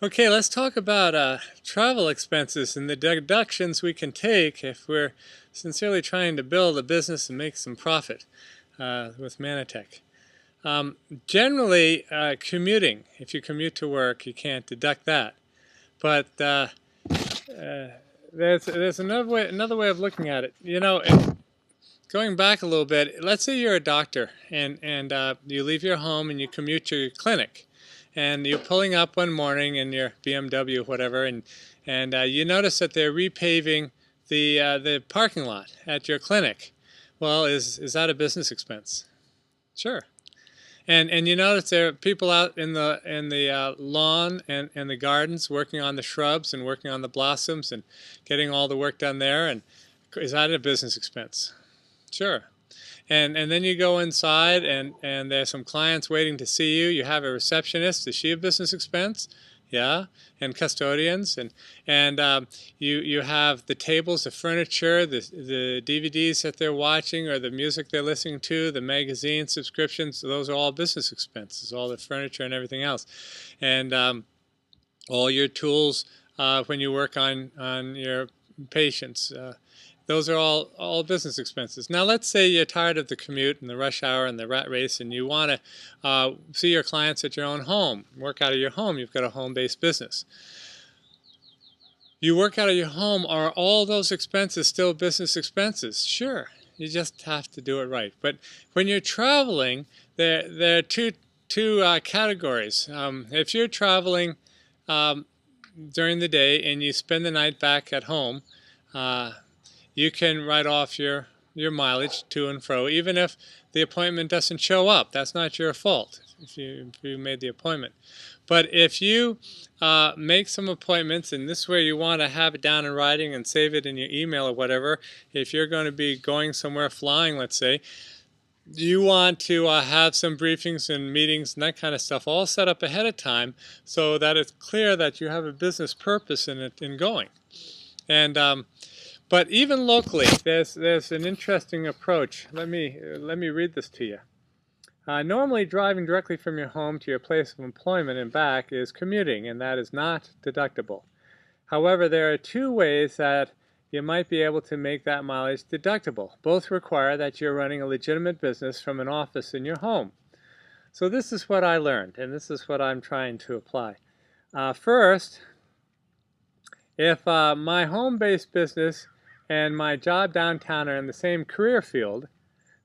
Okay, let's talk about travel expenses and the deductions we can take if we're sincerely trying to build a business and make some profit with Manatech. Um, Generally, commuting, if you commute to work, you can't deduct that. But uh, there's another way of looking at it. Going back a little bit, let's say you're a doctor and you leave your home and you commute to your clinic, and you're pulling up one morning in your BMW or whatever, and you notice that they're repaving the parking lot at your clinic. Well, is that a business expense? Sure. And you notice there are people out in the lawn and the gardens working on the shrubs and working on the blossoms and getting all the work done there. And is that a business expense? Sure. And then you go inside and there's some clients waiting to see you. You have a receptionist. Is she a business expense? Yeah. And custodians and you have the tables, the furniture, the DVDs that they're watching or the music they're listening to, the magazine subscriptions. Those are all business expenses, all the furniture and everything else, and all your tools when you work on your patients. Those are all business expenses. Now let's say you're tired of the commute and the rush hour and the rat race and you want to see your clients at your own home, work out of your home. You've got a home-based business. You work out of your home. Are all those expenses still business expenses? Sure. You just have to do it right. But when you're traveling, there are two categories. If you're traveling during the day and you spend the night back at home, you can write off your mileage to and fro, even if the appointment doesn't show up. That's not your fault if you made the appointment. But if you make some appointments, and this way you want to have it down in writing and save it in your email or whatever, if you're going to be going somewhere flying, let's say, you want to have some briefings and meetings and that kind of stuff all set up ahead of time so that it's clear that you have a business purpose in it in going. And but even locally, there's an interesting approach. Let me read this to you. Normally, driving directly from your home to your place of employment and back is commuting, and that is not deductible. However, there are two ways that you might be able to make that mileage deductible. Both require that you're running a legitimate business from an office in your home. So this is what I learned, and this is what I'm trying to apply. First, if my home-based business and my job downtown are in the same career field,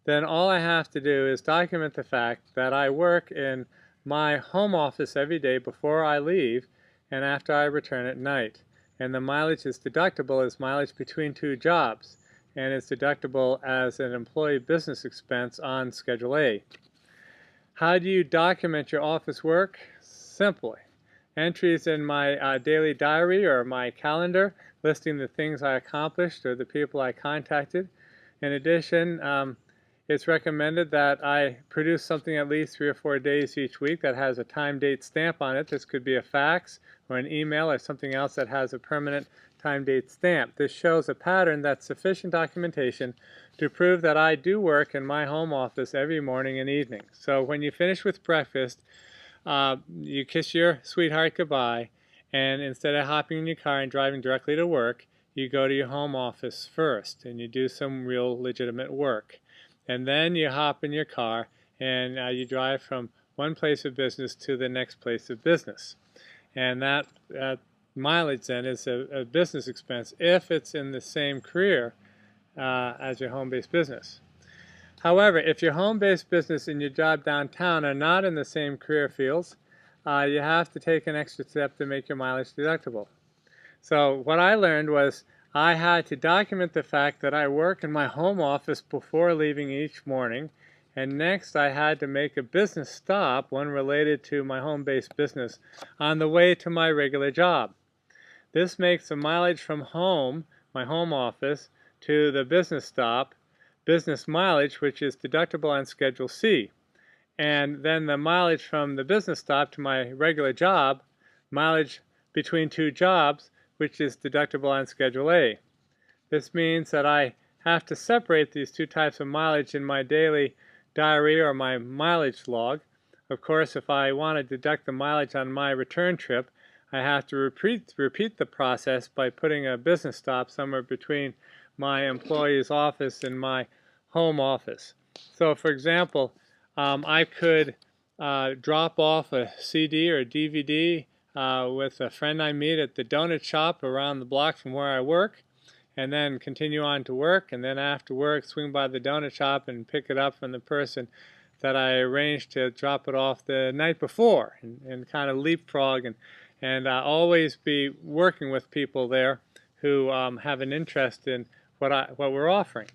then all I have to do is document the fact that I work in my home office every day before I leave and after I return at night. And the mileage is deductible as mileage between two jobs, and it's deductible as an employee business expense on Schedule A. How do you document your office work? Simply. Entries in my daily diary or my calendar listing the things I accomplished or the people I contacted. In addition, it's recommended that I produce something at least 3 or 4 days each week that has a time date stamp on it. This could be a fax or an email or something else that has a permanent time date stamp. This shows a pattern that's sufficient documentation to prove that I do work in my home office every morning and evening. So when you finish with breakfast, you kiss your sweetheart goodbye, and instead of hopping in your car and driving directly to work, you go to your home office first and you do some real legitimate work. And then you hop in your car and you drive from one place of business to the next place of business. And that mileage then is a business expense if it's in the same career as your home-based business. However, if your home-based business and your job downtown are not in the same career fields, you have to take an extra step to make your mileage deductible. So what I learned was I had to document the fact that I work in my home office before leaving each morning, and next I had to make a business stop, one related to my home-based business, on the way to my regular job. This makes the mileage from home, my home office, to the business stop, business mileage, which is deductible on Schedule C. And then the mileage from the business stop to my regular job, mileage between two jobs, which is deductible on Schedule A. This means that I have to separate these two types of mileage in my daily diary or my mileage log. Of course, if I want to deduct the mileage on my return trip, I have to repeat the process by putting a business stop somewhere between my employee's office and my home office. So for example, I could drop off a CD or a DVD with a friend I meet at the donut shop around the block from where I work, and then continue on to work, and then after work swing by the donut shop and pick it up from the person that I arranged to drop it off the night before, and kind of leapfrog and always be working with people there who have an interest in what we're offering.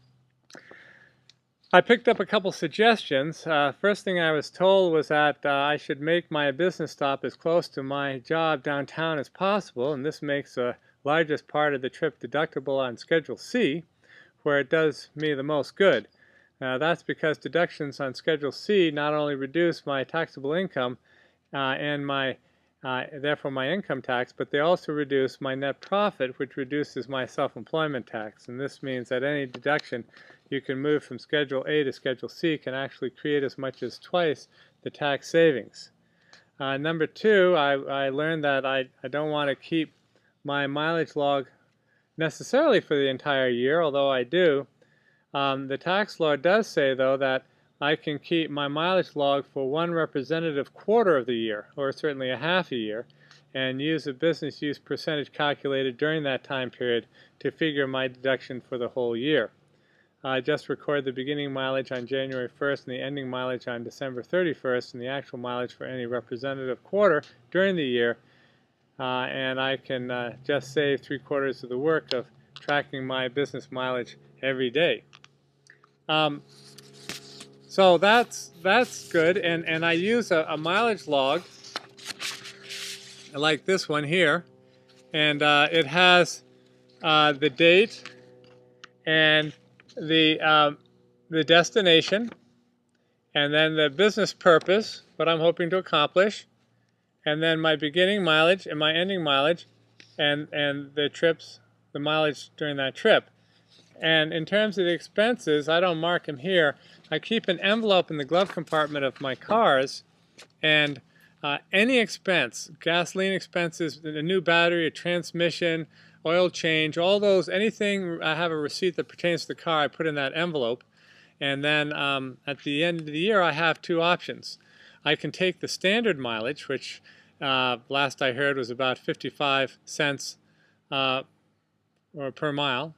I picked up a couple suggestions. First thing I was told was that I should make my business stop as close to my job downtown as possible, and this makes the largest part of the trip deductible on Schedule C, where it does me the most good. That's because deductions on Schedule C not only reduce my taxable income and therefore my income tax, but they also reduce my net profit, which reduces my self-employment tax. And this means that any deduction you can move from Schedule A to Schedule C can actually create as much as twice the tax savings. Number two, I learned that I don't want to keep my mileage log necessarily for the entire year, although I do. The tax law does say, though, that I can keep my mileage log for one representative quarter of the year, or certainly a half a year, and use a business use percentage calculated during that time period to figure my deduction for the whole year. I just record the beginning mileage on January 1st and the ending mileage on December 31st and the actual mileage for any representative quarter during the year, and I can just save 3/4 of the work of tracking my business mileage every day. So that's good, and I use a mileage log like this one here, and it has the date and the destination, and then the business purpose, what I'm hoping to accomplish, and then my beginning mileage and my ending mileage, and the mileage during that trip. And in terms of the expenses, I don't mark them here. I keep an envelope in the glove compartment of my cars, and any expense, gasoline expenses, a new battery, a transmission, oil change, all those, anything I have a receipt that pertains to the car, I put in that envelope. And then at the end of the year, I have two options. I can take the standard mileage, which last I heard was about 55 cents or per mile.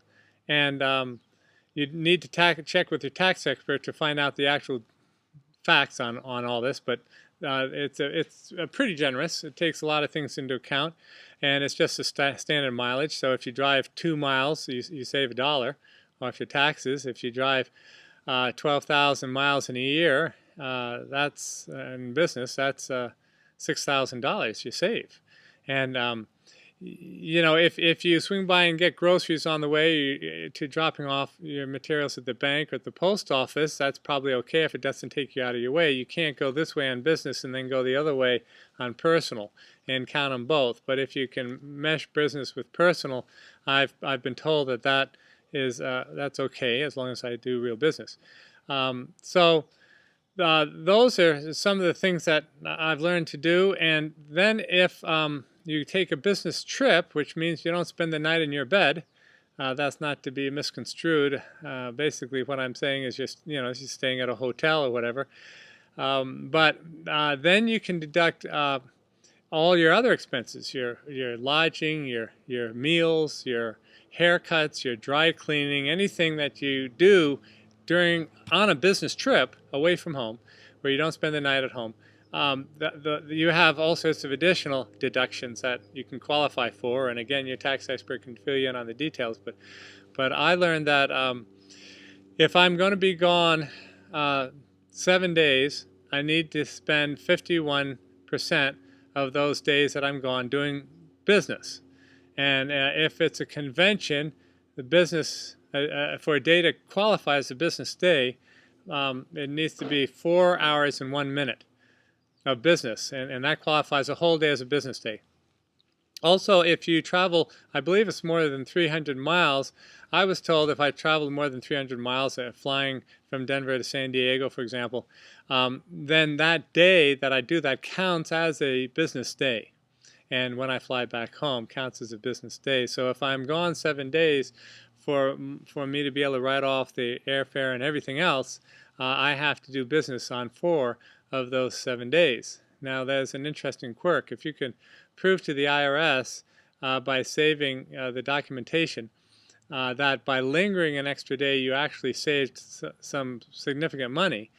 And you need to check with your tax expert to find out the actual facts on all this, but it's pretty generous. It takes a lot of things into account, and it's just a standard mileage. So if you drive 2 miles, you save $1 off your taxes. If you drive 12,000 miles in a year, that's in business, that's $6,000 you save. And you know, if you swing by and get groceries on the way to dropping off your materials at the bank or at the post office, that's probably okay if it doesn't take you out of your way. You can't go this way on business and then go the other way on personal and count them both. But if you can mesh business with personal, I've been told that is that's okay as long as I do real business. So those are some of the things that I've learned to do. And then if you take a business trip, which means you don't spend the night in your bed. That's not to be misconstrued. Basically, what I'm saying is just, you know, just staying at a hotel or whatever. But then you can deduct all your other expenses: your lodging, your meals, your haircuts, your dry cleaning, anything that you do on a business trip away from home, where you don't spend the night at home. You have all sorts of additional deductions that you can qualify for, and again, your tax expert can fill you in on the details. But I learned that if I'm going to be gone 7 days, I need to spend 51% of those days that I'm gone doing business. And if it's a convention, the business for a day to qualify as a business day, it needs to be 4 hours and 1 minute of business, and that qualifies a whole day as a business day. Also, if you travel, I believe it's more than 300 miles, I was told if I traveled more than 300 miles, flying from Denver to San Diego, for example, then that day that I do that counts as a business day. and when I fly back home counts as a business day. So if I'm gone 7 days, for me to be able to write off the airfare and everything else, I have to do business on 4 of those 7 days. Now there's an interesting quirk. If you can prove to the IRS by saving the documentation that by lingering an extra day you actually saved some significant money,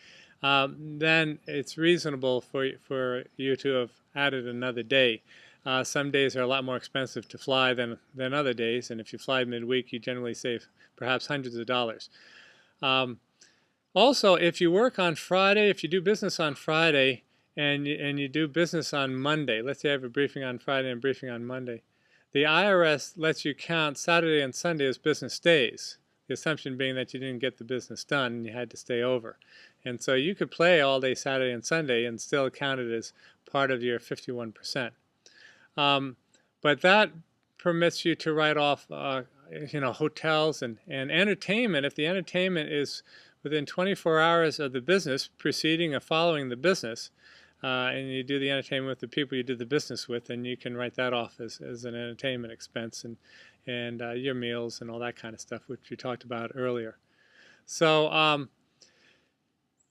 then it's reasonable for you to have added another day. Some days are a lot more expensive to fly than other days, and if you fly midweek, you generally save perhaps hundreds of dollars. Also, if you work on Friday, if you do business on Friday, and you do business on Monday, let's say I have a briefing on Friday and a briefing on Monday, the IRS lets you count Saturday and Sunday as business days, the assumption being that you didn't get the business done and you had to stay over. And so you could play all day Saturday and Sunday and still count it as part of your 51%. But that permits you to write off hotels and entertainment. If the entertainment is within 24 hours of the business, preceding or following the business, and you do the entertainment with the people you did the business with, and you can write that off as an entertainment expense, and your meals and all that kind of stuff, which we talked about earlier. So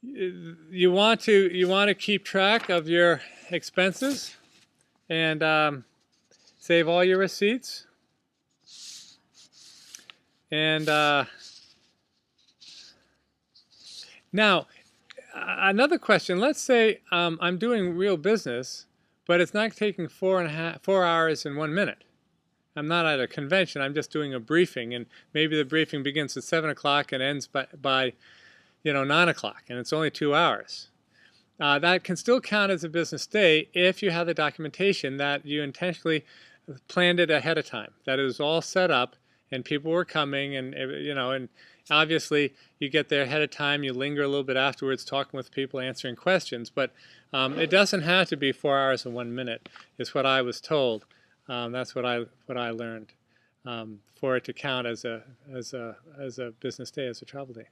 you want to keep track of your expenses and save all your receipts. And now, another question. Let's say I'm doing real business, but it's not taking 4 hours and 1 minute. I'm not at a convention. I'm just doing a briefing, and maybe the briefing begins at 7 o'clock and ends by 9 o'clock, and it's only 2 hours. That can still count as a business day if you have the documentation that you intentionally planned it ahead of time, that it was all set up and people were coming, and and obviously you get there ahead of time, you linger a little bit afterwards talking with people, answering questions, but it doesn't have to be 4 hours and 1 minute is what I was told. That's what I learned for it to count as a business day, as a travel day.